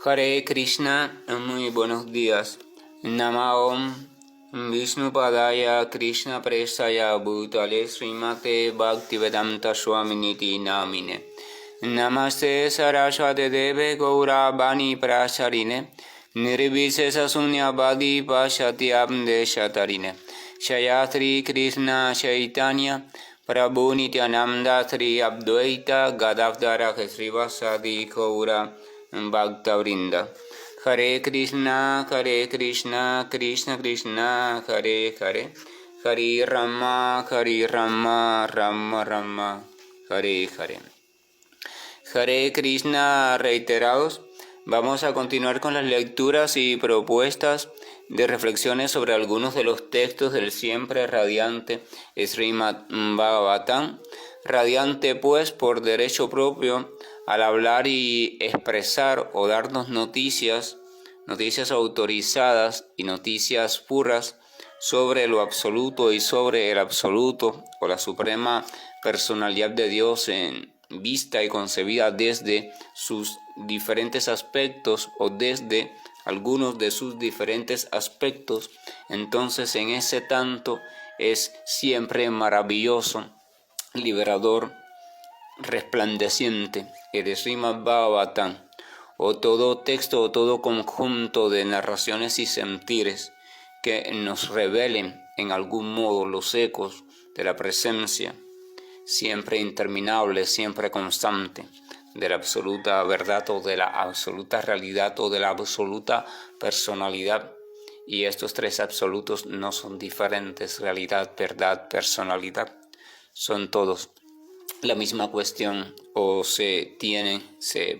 Hare Krishna, muy buenos días. Namo Vishnupadaya Krishna Prestaya Bhutale Srimate Bhaktivedanta Swaminiti Namine. Namaste Saraswate Deve Gaura Bani Prasarine Nirvisesa Sunyabadi Pashatyam Deshatarine Shayatri Krishna Chaitanya Prabhu Nityananda Sri Abdvaita Gadavdara Srivasadi Gaura Bhakta Vrinda. Hare Krishna, Krishna Krishna, Hare Hare, Hare Rama, Rama Rama, Hare Hare. Hare Krishna reiterados. Vamos a continuar con las lecturas y propuestas de reflexiones sobre algunos de los textos del siempre radiante Srimad Bhagavatam, radiante pues por derecho propio al hablar y expresar o darnos noticias autorizadas y noticias puras sobre lo absoluto y sobre el absoluto o la suprema personalidad de Dios en vista y concebida desde sus diferentes aspectos o desde algunos de sus diferentes aspectos. Entonces en ese tanto es siempre maravilloso, liberador, resplandeciente el Srimad Bhagavatam, o todo texto o todo conjunto de narraciones y sentires que nos revelen en algún modo los ecos de la presencia siempre interminable, siempre constante, de la absoluta verdad o de la absoluta realidad o de la absoluta personalidad. Y estos tres absolutos no son diferentes: realidad, verdad, personalidad. Son todos la misma cuestión o se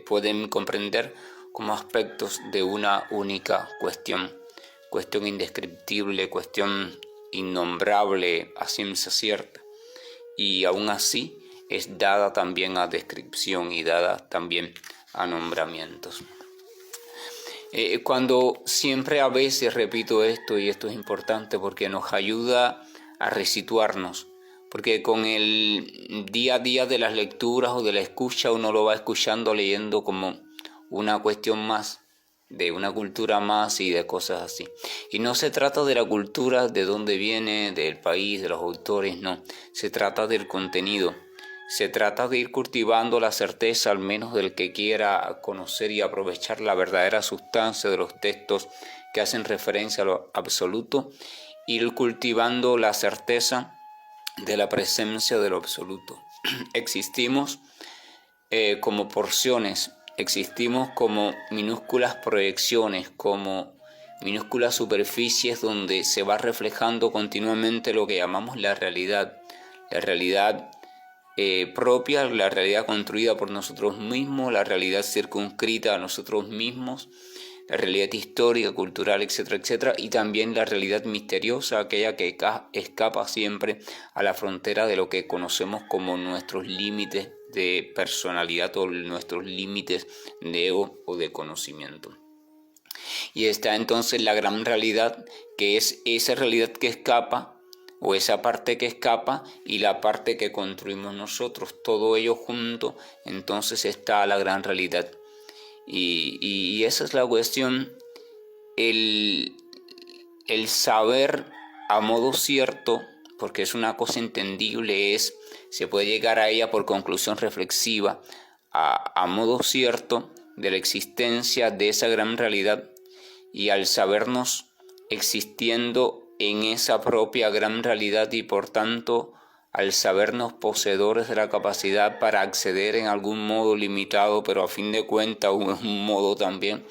pueden comprender como aspectos de una única cuestión indescriptible, cuestión innombrable a ciencia cierta, y aún así es dada también a descripción y dada también a nombramientos. Cuando siempre a veces repito esto, y esto es importante porque nos ayuda a resituarnos, porque con el día a día de las lecturas o de la escucha uno lo va escuchando, leyendo como una cuestión más, de una cultura más y de cosas así. Y no se trata de la cultura, de dónde viene, del país, de los autores, no. Se trata del contenido. Se trata de ir cultivando la certeza, al menos del que quiera conocer y aprovechar la verdadera sustancia de los textos que hacen referencia a lo absoluto, ir cultivando la certeza de la presencia de lo absoluto. Existimos como porciones, existimos como minúsculas proyecciones, como minúsculas superficies donde se va reflejando continuamente lo que llamamos la realidad propia, la realidad construida por nosotros mismos, la realidad circunscrita a nosotros mismos, la realidad histórica, cultural, etcétera, etcétera, y también la realidad misteriosa, aquella que escapa siempre a la frontera de lo que conocemos como nuestros límites de personalidad o nuestros límites de ego o de conocimiento. Y está entonces la gran realidad, que es esa realidad que escapa, o esa parte que escapa y la parte que construimos nosotros, todo ello junto. Entonces está la gran realidad. Y esa es la cuestión, el saber a modo cierto, porque es una cosa entendible, se puede llegar a ella por conclusión reflexiva, a modo cierto de la existencia de esa gran realidad, y al sabernos existiendo en esa propia gran realidad y por tanto al sabernos poseedores de la capacidad para acceder en algún modo limitado, pero a fin de cuentas un modo también,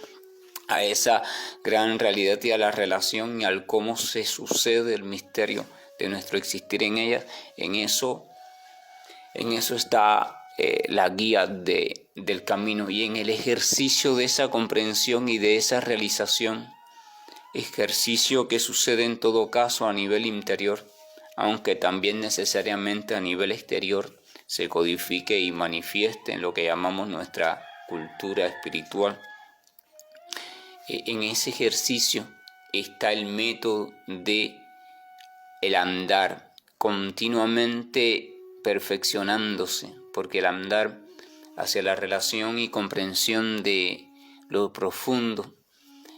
a esa gran realidad y a la relación y al cómo se sucede el misterio de nuestro existir en ella. En eso está la guía del camino, y en el ejercicio de esa comprensión y de esa realización, ejercicio que sucede en todo caso a nivel interior, aunque también necesariamente a nivel exterior se codifique y manifieste en lo que llamamos nuestra cultura espiritual. En ese ejercicio está el método de el andar continuamente perfeccionándose, porque el andar hacia la relación y comprensión de lo profundo,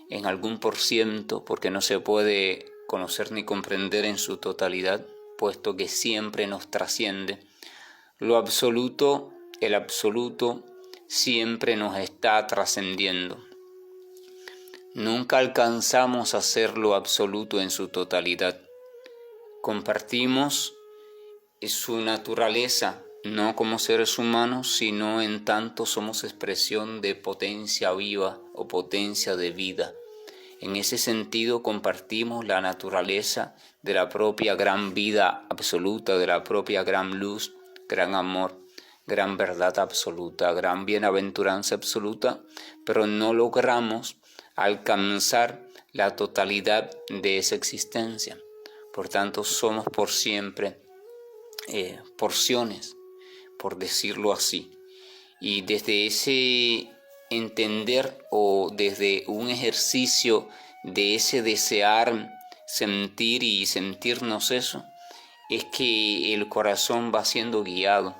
en algún por ciento, porque no se puede conocer ni comprender en su totalidad, puesto que siempre nos trasciende. Lo absoluto, el absoluto, siempre nos está trascendiendo. Nunca alcanzamos a ser lo absoluto en su totalidad. Compartimos su naturaleza, no como seres humanos, sino en tanto somos expresión de potencia viva o potencia de vida. En ese sentido compartimos la naturaleza de la propia gran vida absoluta, de la propia gran luz, gran amor, gran verdad absoluta, gran bienaventuranza absoluta, pero no logramos alcanzar la totalidad de esa existencia. Por tanto, somos por siempre porciones, por decirlo así. Y desde ese entender o desde un ejercicio de ese desear, sentir y sentirnos eso, es que el corazón va siendo guiado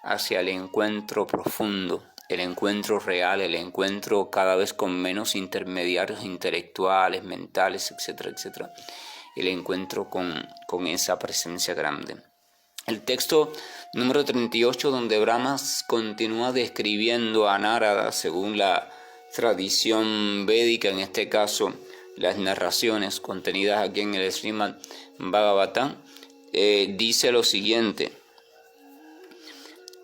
hacia el encuentro profundo, el encuentro real, el encuentro cada vez con menos intermediarios intelectuales, mentales, etcétera, etcétera, el encuentro con esa presencia grande. El texto número 38, donde Brahma continúa describiendo a Narada según la tradición védica, en este caso las narraciones contenidas aquí en el Srimad Bhagavatam, dice lo siguiente: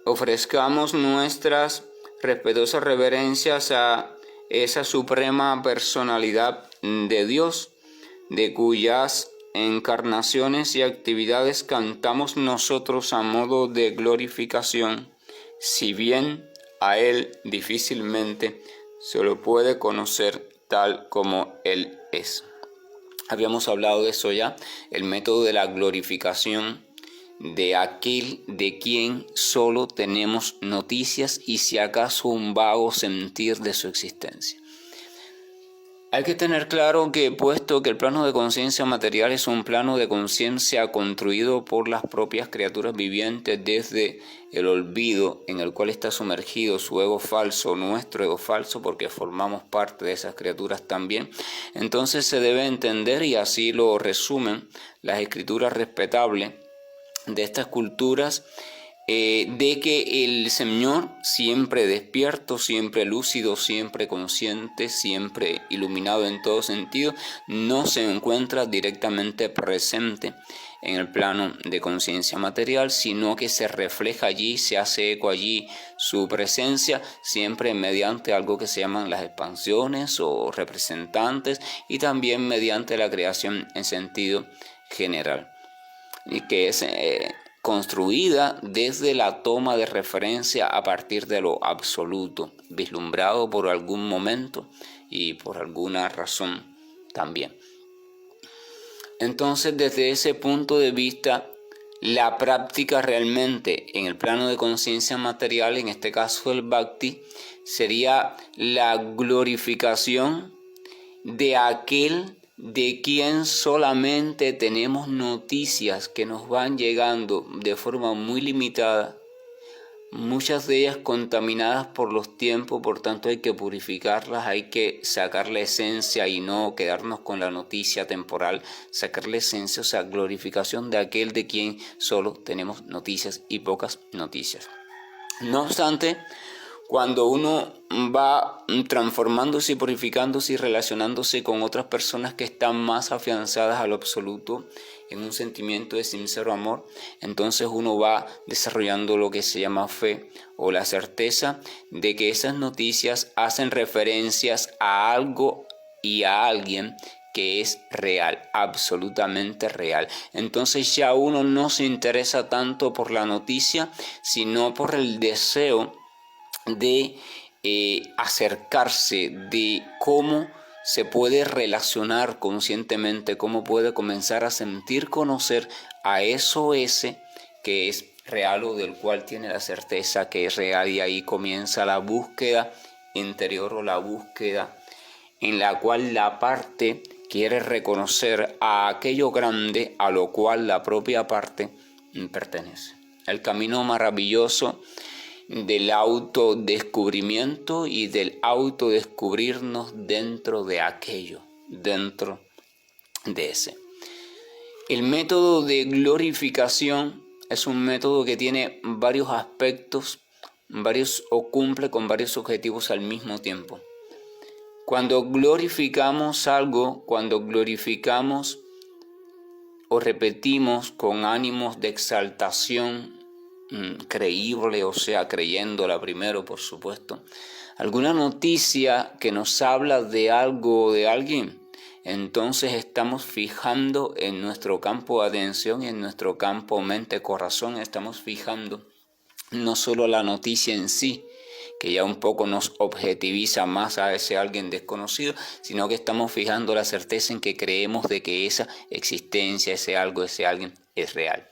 ofrezcamos nuestras respetuosas reverencias a esa suprema personalidad de Dios, de cuyas encarnaciones y actividades cantamos nosotros a modo de glorificación, si bien a Él difícilmente se lo puede conocer tal como Él es. Habíamos hablado de eso ya, el método de la glorificación de aquel de quien solo tenemos noticias y si acaso un vago sentir de su existencia. Hay que tener claro que, puesto que el plano de conciencia material es un plano de conciencia construido por las propias criaturas vivientes desde el olvido en el cual está sumergido su ego falso, nuestro ego falso, porque formamos parte de esas criaturas también, entonces se debe entender, y así lo resumen las escrituras respetables de estas culturas, de que el Señor, siempre despierto, siempre lúcido, siempre consciente, siempre iluminado en todo sentido, no se encuentra directamente presente en el plano de conciencia material, sino que se refleja allí, se hace eco allí su presencia, siempre mediante algo que se llaman las expansiones o representantes, y también mediante la creación en sentido general, y que es construida desde la toma de referencia a partir de lo absoluto, vislumbrado por algún momento y por alguna razón también. Entonces, desde ese punto de vista, la práctica realmente en el plano de conciencia material, en este caso el Bhakti, sería la glorificación de aquel de quien solamente tenemos noticias que nos van llegando de forma muy limitada, muchas de ellas contaminadas por los tiempos, por tanto hay que purificarlas, hay que sacar la esencia y no quedarnos con la noticia temporal, sacar la esencia, o sea, glorificación de aquel de quien solo tenemos noticias y pocas noticias. No obstante, cuando uno va transformándose y purificándose y relacionándose con otras personas que están más afianzadas a lo absoluto en un sentimiento de sincero amor, entonces uno va desarrollando lo que se llama fe o la certeza de que esas noticias hacen referencias a algo y a alguien que es real, absolutamente real. Entonces ya uno no se interesa tanto por la noticia, sino por el deseo de acercarse, de cómo se puede relacionar conscientemente, cómo puede comenzar a sentir, conocer a eso ese que es real o del cual tiene la certeza que es real, y ahí comienza la búsqueda interior o la búsqueda en la cual la parte quiere reconocer a aquello grande a lo cual la propia parte pertenece. El camino maravilloso del autodescubrimiento y del autodescubrirnos dentro de aquello, dentro de ese. El método de glorificación es un método que tiene varios aspectos, o cumple con varios objetivos al mismo tiempo. Cuando glorificamos algo, cuando glorificamos o repetimos con ánimos de exaltación creíble, o sea, creyéndola primero, por supuesto, alguna noticia que nos habla de algo o de alguien, entonces estamos fijando en nuestro campo de atención y en nuestro campo mente-corazón, estamos fijando no solo la noticia en sí, que ya un poco nos objetiviza más a ese alguien desconocido, sino que estamos fijando la certeza en que creemos de que esa existencia, ese algo, ese alguien es real.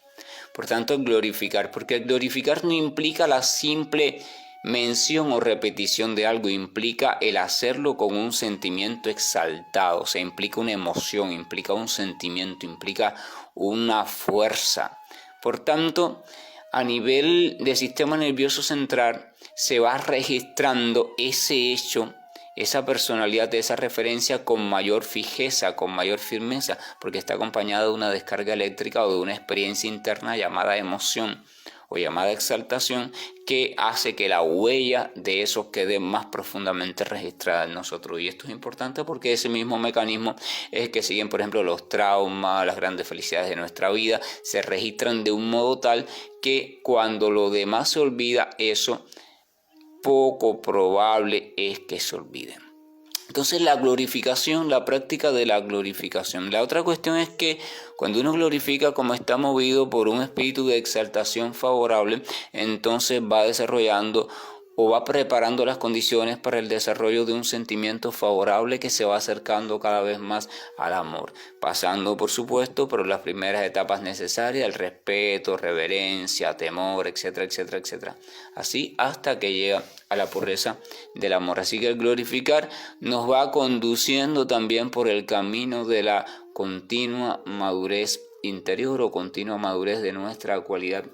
Por tanto, glorificar, porque glorificar no implica la simple mención o repetición de algo, implica el hacerlo con un sentimiento exaltado, o sea, implica una emoción, implica un sentimiento, implica una fuerza. Por tanto, a nivel del sistema nervioso central se va registrando ese hecho, esa personalidad, esa referencia con mayor fijeza, con mayor firmeza, porque está acompañada de una descarga eléctrica o de una experiencia interna llamada emoción o llamada exaltación, que hace que la huella de eso quede más profundamente registrada en nosotros. Y esto es importante porque ese mismo mecanismo es el que siguen, por ejemplo, los traumas, las grandes felicidades de nuestra vida, se registran de un modo tal que cuando lo demás se olvida, eso poco probable es que se olvide. Entonces la glorificación, la práctica de la glorificación. La otra cuestión es que cuando uno glorifica, como está movido por un espíritu de exaltación favorable, entonces va desarrollando o va preparando las condiciones para el desarrollo de un sentimiento favorable que se va acercando cada vez más al amor, pasando por supuesto por las primeras etapas necesarias, el respeto, reverencia, temor, etcétera, etcétera, etcétera, así hasta que llega a la pureza del amor. Así que el glorificar nos va conduciendo también por el camino de la continua madurez interior o continua madurez de nuestra cualidad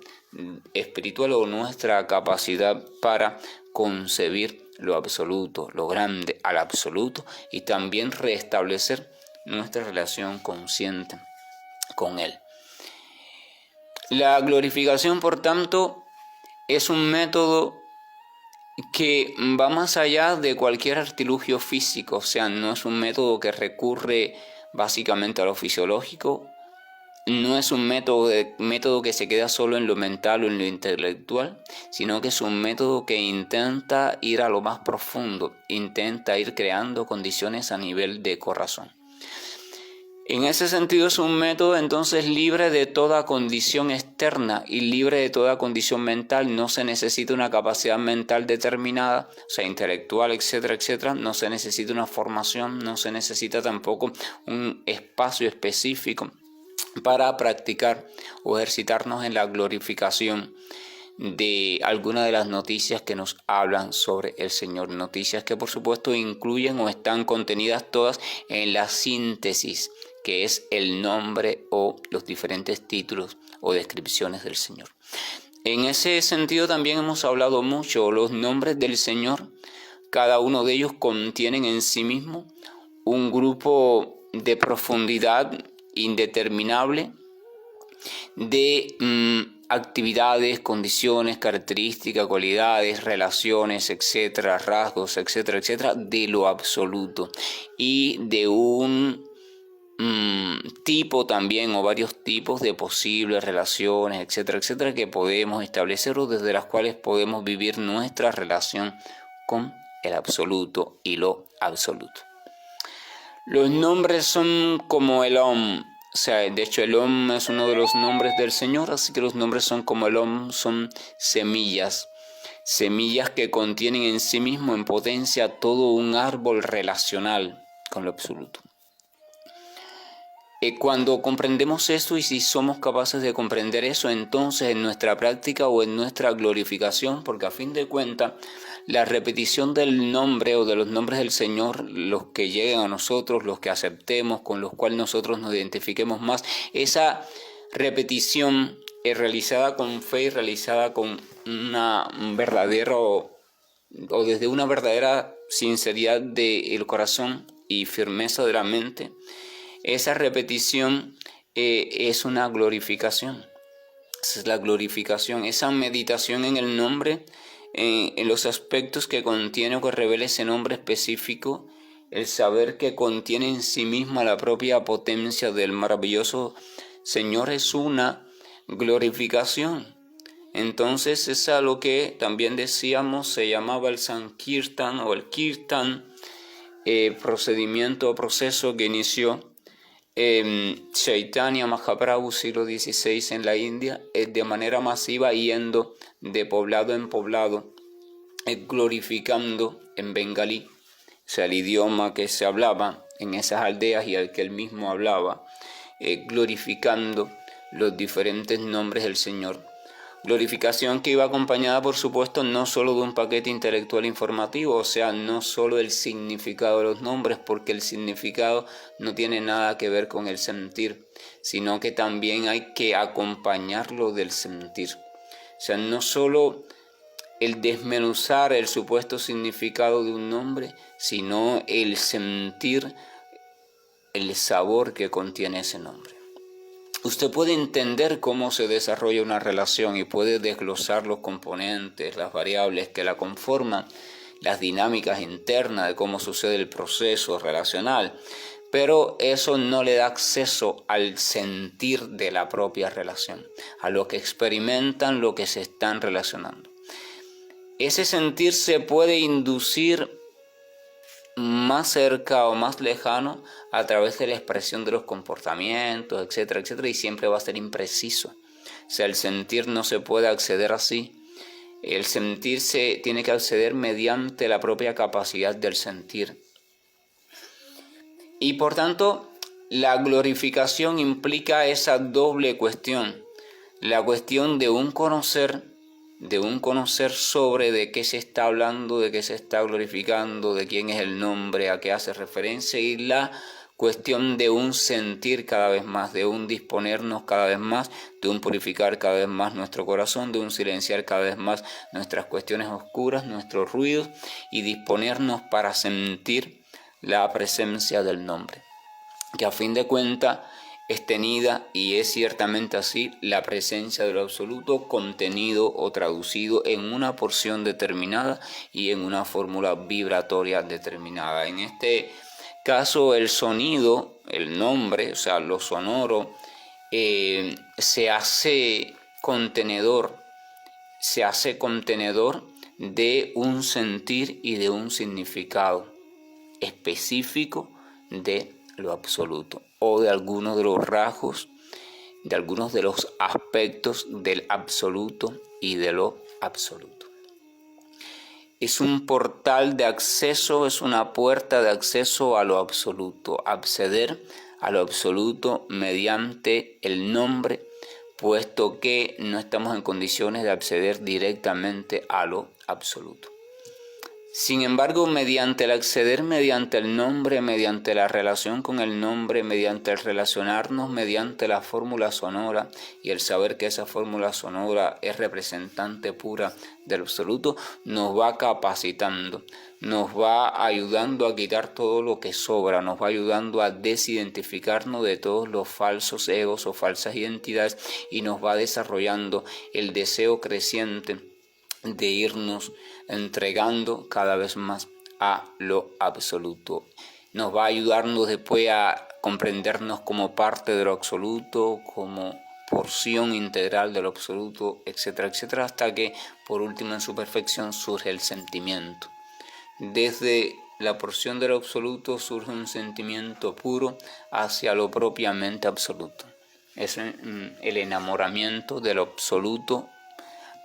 espiritual o nuestra capacidad para concebir lo absoluto, lo grande al absoluto, y también restablecer nuestra relación consciente con él. La glorificación, por tanto, es un método que va más allá de cualquier artilugio físico, o sea, no es un método que recurre básicamente a lo fisiológico, no es un método que se queda solo en lo mental o en lo intelectual, sino que es un método que intenta ir a lo más profundo, intenta ir creando condiciones a nivel de corazón. En ese sentido es un método entonces libre de toda condición externa y libre de toda condición mental. No se necesita una capacidad mental determinada, o sea, intelectual, etcétera, etcétera. No se necesita una formación, no se necesita tampoco un espacio específico para practicar o ejercitarnos en la glorificación de alguna de las noticias que nos hablan sobre el Señor. Noticias que por supuesto incluyen o están contenidas todas en la síntesis, que es el nombre o los diferentes títulos o descripciones del Señor. En ese sentido también hemos hablado mucho. Los nombres del Señor, cada uno de ellos contienen en sí mismo un grupo de profundidad indeterminable de actividades, condiciones, características, cualidades, relaciones, etcétera, rasgos, etcétera, etcétera, de lo absoluto y de un tipo también o varios tipos de posibles relaciones, etcétera, etcétera, que podemos establecer o desde las cuales podemos vivir nuestra relación con el absoluto y lo absoluto. Los nombres son como el Om, o sea, de hecho el Om es uno de los nombres del Señor, así que los nombres son como el Om, son semillas que contienen en sí mismo en potencia todo un árbol relacional con lo absoluto. Cuando comprendemos eso y si somos capaces de comprender eso, entonces en nuestra práctica o en nuestra glorificación, porque a fin de cuentas la repetición del nombre o de los nombres del Señor, los que lleguen a nosotros, los que aceptemos, con los cuales nosotros nos identifiquemos más, esa repetición realizada con fe y realizada con un verdadero o desde una verdadera sinceridad del corazón y firmeza de la mente, esa repetición es una glorificación. Esa es la glorificación, esa meditación en el nombre, en los aspectos que contiene o que revela ese nombre específico, el saber que contiene en sí misma la propia potencia del maravilloso Señor, es una glorificación. Entonces es a lo que también decíamos se llamaba el Sankirtan o el Kirtan, procedimiento o proceso que inició Chaitanya Mahaprabhu, siglo XVI, en la India, de manera masiva, yendo de poblado en poblado, glorificando en bengalí, o sea, el idioma que se hablaba en esas aldeas y al que él mismo hablaba, glorificando los diferentes nombres del Señor. Glorificación que iba acompañada, por supuesto, no solo de un paquete intelectual informativo, o sea, no solo el significado de los nombres, porque el significado no tiene nada que ver con el sentir, sino que también hay que acompañarlo del sentir. O sea, no solo el desmenuzar el supuesto significado de un nombre, sino el sentir el sabor que contiene ese nombre. Usted puede entender cómo se desarrolla una relación y puede desglosar los componentes, las variables que la conforman, las dinámicas internas de cómo sucede el proceso relacional, pero eso no le da acceso al sentir de la propia relación, a lo que experimentan, lo que se están relacionando. Ese sentir se puede inducir más cerca o más lejano a través de la expresión de los comportamientos, etcétera, etcétera, y siempre va a ser impreciso. O sea, el sentir no se puede acceder así. El sentir se tiene que acceder mediante la propia capacidad del sentir. Y por tanto, la glorificación implica esa doble cuestión. La cuestión de un conocer sobre de qué se está hablando, de qué se está glorificando, de quién es el nombre, a qué hace referencia, y la cuestión de un sentir cada vez más, de un disponernos cada vez más, de un purificar cada vez más nuestro corazón, de un silenciar cada vez más nuestras cuestiones oscuras, nuestros ruidos, y disponernos para sentir la presencia del nombre, que a fin de cuentas es tenida, y es ciertamente así, la presencia de lo absoluto contenido o traducido en una porción determinada y en una fórmula vibratoria determinada. En este caso, el sonido, el nombre, o sea, lo sonoro, se hace contenedor de un sentir y de un significado específico de lo absoluto, o de algunos de los rasgos, de algunos de los aspectos del absoluto y de lo absoluto. Es un portal de acceso, es una puerta de acceso a lo absoluto, acceder a lo absoluto mediante el nombre, puesto que no estamos en condiciones de acceder directamente a lo absoluto. Sin embargo, mediante el acceder, mediante el nombre, mediante la relación con el nombre, mediante el relacionarnos, mediante la fórmula sonora y el saber que esa fórmula sonora es representante pura del absoluto, nos va capacitando, nos va ayudando a quitar todo lo que sobra, nos va ayudando a desidentificarnos de todos los falsos egos o falsas identidades, y nos va desarrollando el deseo creciente de irnos entregando cada vez más a lo absoluto. Nos va a ayudarnos después a comprendernos como parte de lo absoluto, como porción integral de lo absoluto, etcétera, etcétera, hasta que por último en su perfección surge el sentimiento. Desde la porción de lo absoluto surge un sentimiento puro hacia lo propiamente absoluto. Es el enamoramiento de lo absoluto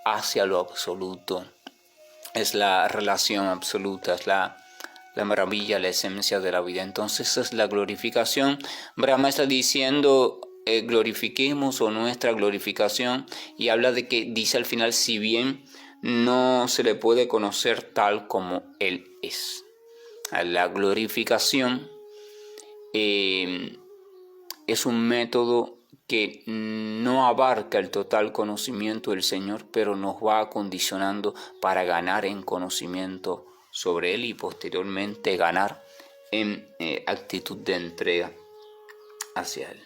hacia lo absoluto. Es la relación absoluta, es la maravilla, la esencia de la vida. Entonces esa es la glorificación. Brahma está diciendo glorifiquemos, o nuestra glorificación, y habla de que dice al final, si bien no se le puede conocer tal como Él es. La glorificación es un método que no abarca el total conocimiento del Señor, pero nos va acondicionando para ganar en conocimiento sobre Él y posteriormente ganar en actitud de entrega hacia Él.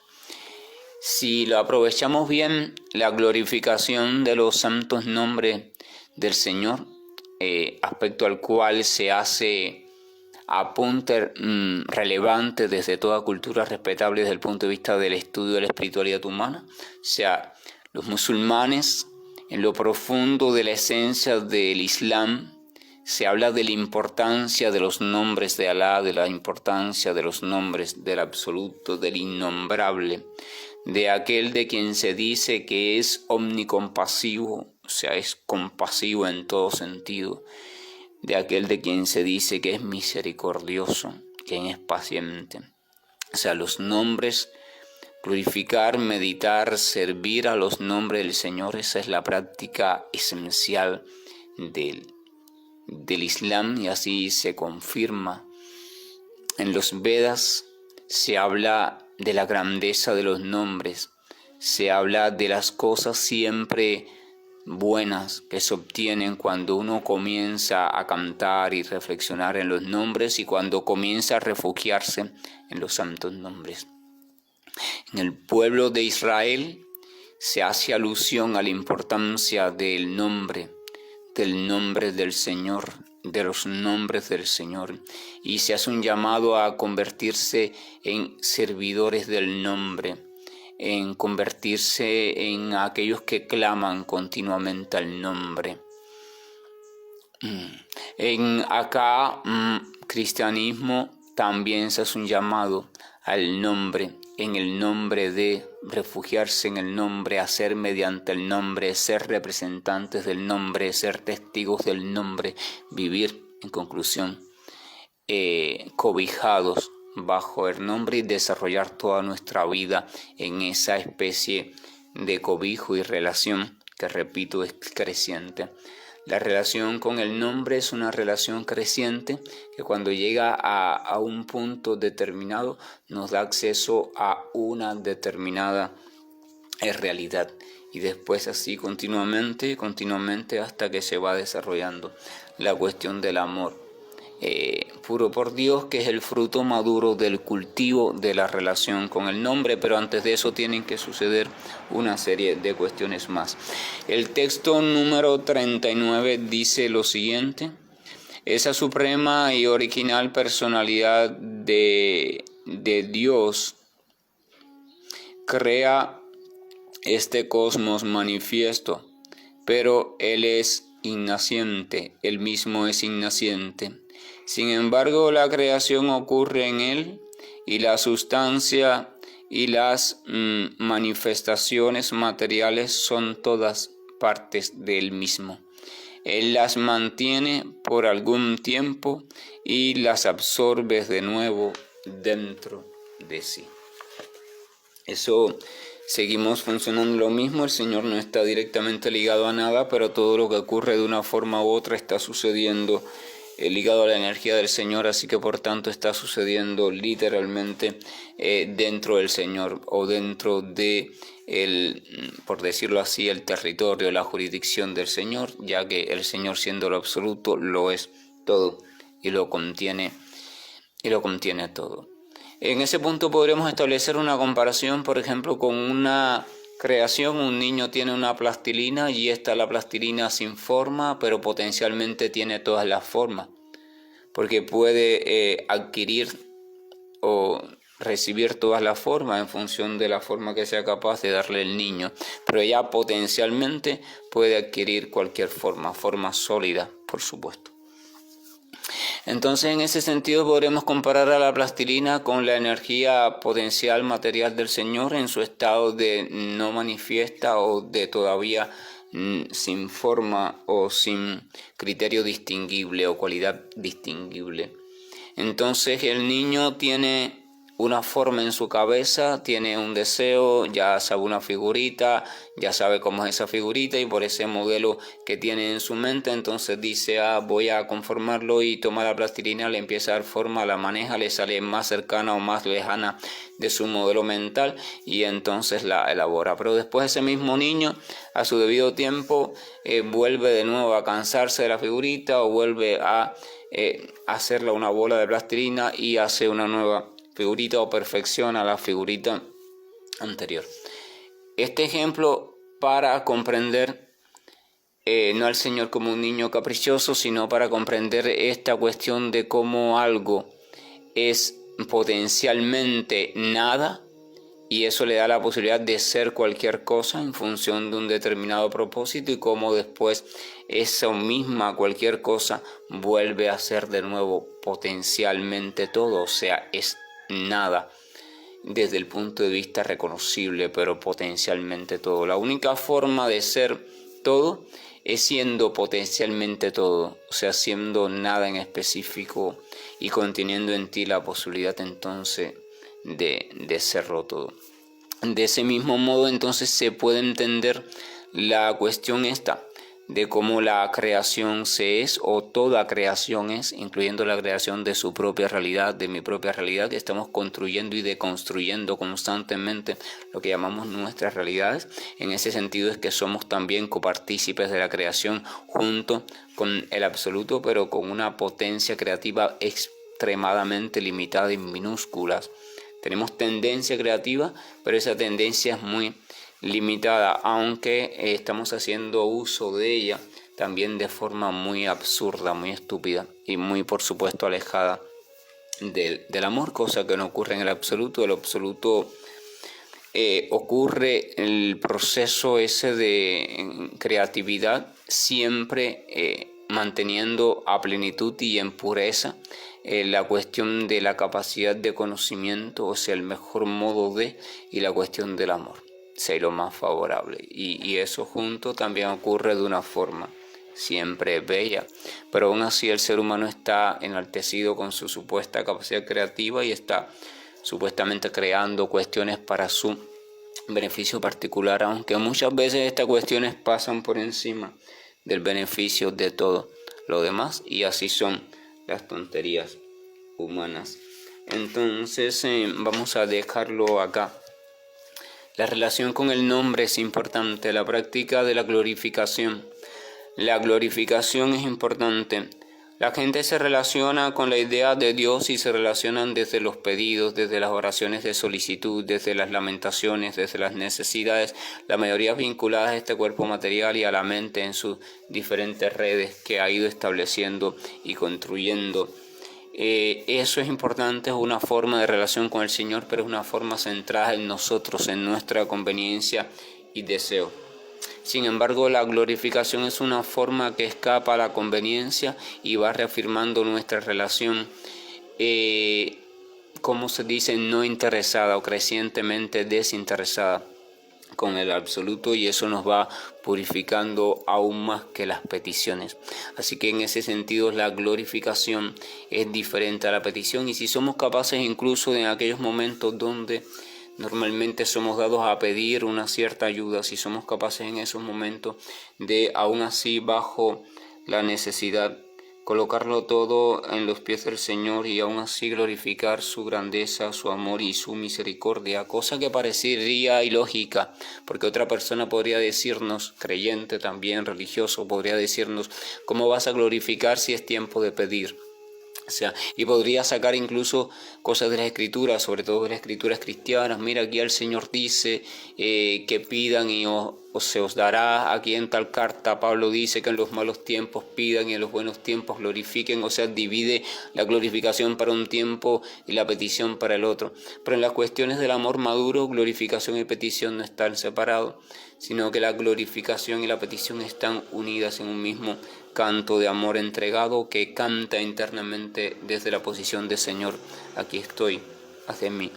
Si lo aprovechamos bien, la glorificación de los santos nombres del Señor, aspecto al cual se hace apunte relevante desde toda cultura respetable desde el punto de vista del estudio de la espiritualidad humana. O sea, los musulmanes, en lo profundo de la esencia del Islam, se habla de la importancia de los nombres de Alá, de la importancia de los nombres del absoluto, del innombrable, de aquel de quien se dice que es omnicompasivo, o sea, es compasivo en todo sentido, de aquel de quien se dice que es misericordioso, quien es paciente. O sea, los nombres, glorificar, meditar, servir a los nombres del Señor, esa es la práctica esencial del Islam, y así se confirma. En los Vedas se habla de la grandeza de los nombres, se habla de las cosas siempre buenas que se obtienen cuando uno comienza a cantar y reflexionar en los nombres y cuando comienza a refugiarse en los santos nombres. En el pueblo de Israel se hace alusión a la importancia del nombre del Señor, de los nombres del Señor, y se hace un llamado a convertirse en servidores del nombre, en convertirse en aquellos que claman continuamente al nombre. En cristianismo también se hace un llamado al nombre, en el nombre de refugiarse en el nombre, hacer mediante el nombre, ser representantes del nombre, ser testigos del nombre, vivir, en conclusión, cobijados bajo el nombre y desarrollar toda nuestra vida en esa especie de cobijo y relación que, repito, es creciente. La relación con el nombre es una relación creciente que cuando llega a un punto determinado nos da acceso a una determinada realidad, y después así continuamente hasta que se va desarrollando la cuestión del amor puro por Dios, que es el fruto maduro del cultivo de la relación con el nombre, pero antes de eso tienen que suceder una serie de cuestiones más. El texto número 39 dice lo siguiente: esa suprema y original personalidad de Dios crea este cosmos manifiesto, pero Él es innaciente, Él mismo es innaciente. Sin embargo, la creación ocurre en Él, y la sustancia y las manifestaciones materiales son todas partes de Él mismo. Él las mantiene por algún tiempo y las absorbe de nuevo dentro de sí. Eso seguimos funcionando lo mismo. El Señor no está directamente ligado a nada, pero todo lo que ocurre de una forma u otra está sucediendo ligado a la energía del Señor, así que por tanto está sucediendo literalmente dentro del Señor, o dentro de por decirlo así, el territorio, la jurisdicción del Señor, ya que el Señor, siendo lo absoluto, lo es todo y lo contiene todo. En ese punto podremos establecer una comparación, por ejemplo, con una creación. Un niño tiene una plastilina y la plastilina sin forma, pero potencialmente tiene todas las formas, porque puede adquirir o recibir todas las formas en función de la forma que sea capaz de darle el niño, pero ya potencialmente puede adquirir cualquier forma sólida, por supuesto. Entonces, en ese sentido podremos comparar a la plastilina con la energía potencial material del Señor en su estado de no manifiesta o de todavía sin forma o sin criterio distinguible o cualidad distinguible. Entonces el niño tiene una forma en su cabeza, tiene un deseo, ya sabe una figurita, ya sabe cómo es esa figurita y por ese modelo que tiene en su mente, entonces dice, voy a conformarlo y toma la plastilina, le empieza a dar forma, la maneja, le sale más cercana o más lejana de su modelo mental y entonces la elabora. Pero después ese mismo niño, a su debido tiempo, vuelve de nuevo a cansarse de la figurita o vuelve a hacerle una bola de plastilina y hace una nueva figurita o perfecciona la figurita anterior. Este ejemplo para comprender no al Señor como un niño caprichoso, sino para comprender esta cuestión de cómo algo es potencialmente nada y eso le da la posibilidad de ser cualquier cosa en función de un determinado propósito y cómo después esa misma cualquier cosa vuelve a ser de nuevo potencialmente todo, o sea, es nada desde el punto de vista reconocible, pero potencialmente todo. La única forma de ser todo es siendo potencialmente todo, o sea, siendo nada en específico y conteniendo en ti la posibilidad entonces de serlo todo. De ese mismo modo entonces se puede entender la cuestión esta de cómo la creación se es o toda creación es, incluyendo la creación de su propia realidad, de mi propia realidad. Estamos construyendo y deconstruyendo constantemente lo que llamamos nuestras realidades. En ese sentido es que somos también copartícipes de la creación junto con el absoluto, pero con una potencia creativa extremadamente limitada y minúscula. Tenemos tendencia creativa, pero esa tendencia es muy limitada, aunque estamos haciendo uso de ella también de forma muy absurda, muy estúpida y muy, por supuesto, alejada del amor, cosa que no ocurre en el absoluto. El absoluto ocurre el proceso ese de creatividad siempre manteniendo a plenitud y en pureza la cuestión de la capacidad de conocimiento, o sea, el mejor modo de, y la cuestión del amor, sea lo más favorable. Y eso junto también ocurre de una forma siempre bella, pero aún así el ser humano está enaltecido con su supuesta capacidad creativa y está supuestamente creando cuestiones para su beneficio particular, aunque muchas veces estas cuestiones pasan por encima del beneficio de todo lo demás, y así son las tonterías humanas. Entonces vamos a dejarlo acá. La relación con el nombre es importante, la práctica de la glorificación. La glorificación es importante. La gente se relaciona con la idea de Dios y se relacionan desde los pedidos, desde las oraciones de solicitud, desde las lamentaciones, desde las necesidades, la mayoría vinculadas a este cuerpo material y a la mente en sus diferentes redes que ha ido estableciendo y construyendo. Eso es importante, es una forma de relación con el Señor, pero es una forma centrada en nosotros, en nuestra conveniencia y deseo. Sin embargo, la glorificación es una forma que escapa a la conveniencia y va reafirmando nuestra relación, como se dice, no interesada o crecientemente desinteresada con el absoluto, y eso nos va purificando aún más que las peticiones. Así que en ese sentido la glorificación es diferente a la petición, y si somos capaces incluso en aquellos momentos donde normalmente somos dados a pedir una cierta ayuda, si somos capaces en esos momentos de aún así bajo la necesidad colocarlo todo en los pies del Señor y aún así glorificar su grandeza, su amor y su misericordia, cosa que parecería ilógica, porque otra persona podría decirnos, creyente también, religioso, podría decirnos, ¿cómo vas a glorificar si es tiempo de pedir? O sea, y podría sacar incluso cosas de las escrituras, sobre todo de las escrituras cristianas. Mira, aquí el Señor dice que pidan y se os dará. Aquí en tal carta Pablo dice que en los malos tiempos pidan y en los buenos tiempos glorifiquen. O sea, divide la glorificación para un tiempo y la petición para el otro. Pero en las cuestiones del amor maduro, glorificación y petición no están separados, sino que la glorificación y la petición están unidas en un mismo canto de amor entregado que canta internamente desde la posición de Señor, aquí estoy, haz de mí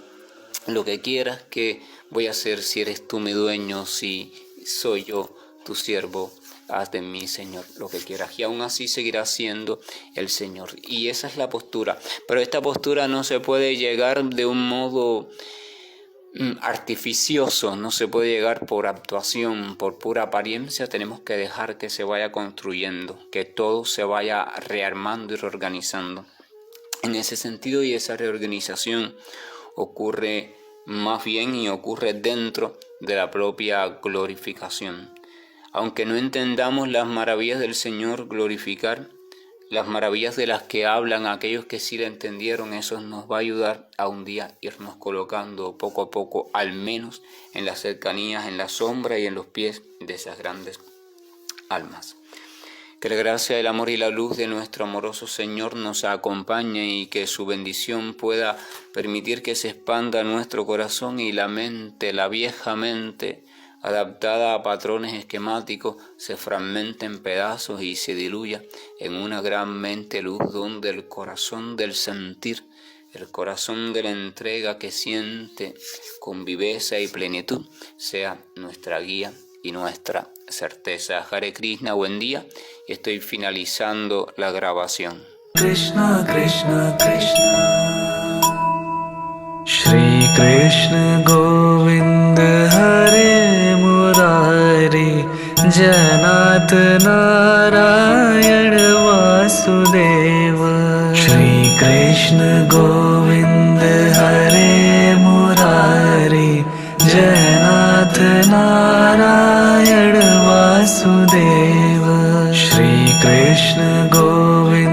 lo que quieras, que voy a hacer si eres tú mi dueño, si soy yo tu siervo, haz de mí, Señor, lo que quieras. Y aún así seguirá siendo el Señor. Y esa es la postura. Pero esta postura no se puede llegar de un modo artificioso, no se puede llegar por actuación, por pura apariencia. Tenemos que dejar que se vaya construyendo, que todo se vaya rearmando y reorganizando. En ese sentido, y esa reorganización ocurre más bien y ocurre dentro de la propia glorificación. Aunque no entendamos las maravillas del Señor glorificar, las maravillas de las que hablan aquellos que sí la entendieron, eso nos va a ayudar a un día irnos colocando poco a poco, al menos en las cercanías, en la sombra y en los pies de esas grandes almas. Que la gracia, el amor y la luz de nuestro amoroso Señor nos acompañe y que su bendición pueda permitir que se expanda nuestro corazón y la mente, la vieja mente, adaptada a patrones esquemáticos, se fragmente en pedazos y se diluya en una gran mente luz donde el corazón del sentir, el corazón de la entrega que siente con viveza y plenitud, sea nuestra guía y nuestra certeza. Hare Krishna, buen día, y estoy finalizando la grabación. Krishna, Krishna, Krishna, Shri Krishna Govind Hare Murari, Janat Narayan Vasudeva. Shri Krishna Govind Hare Murari, Janat Narayan Vasudeva. Shri Krishna Govind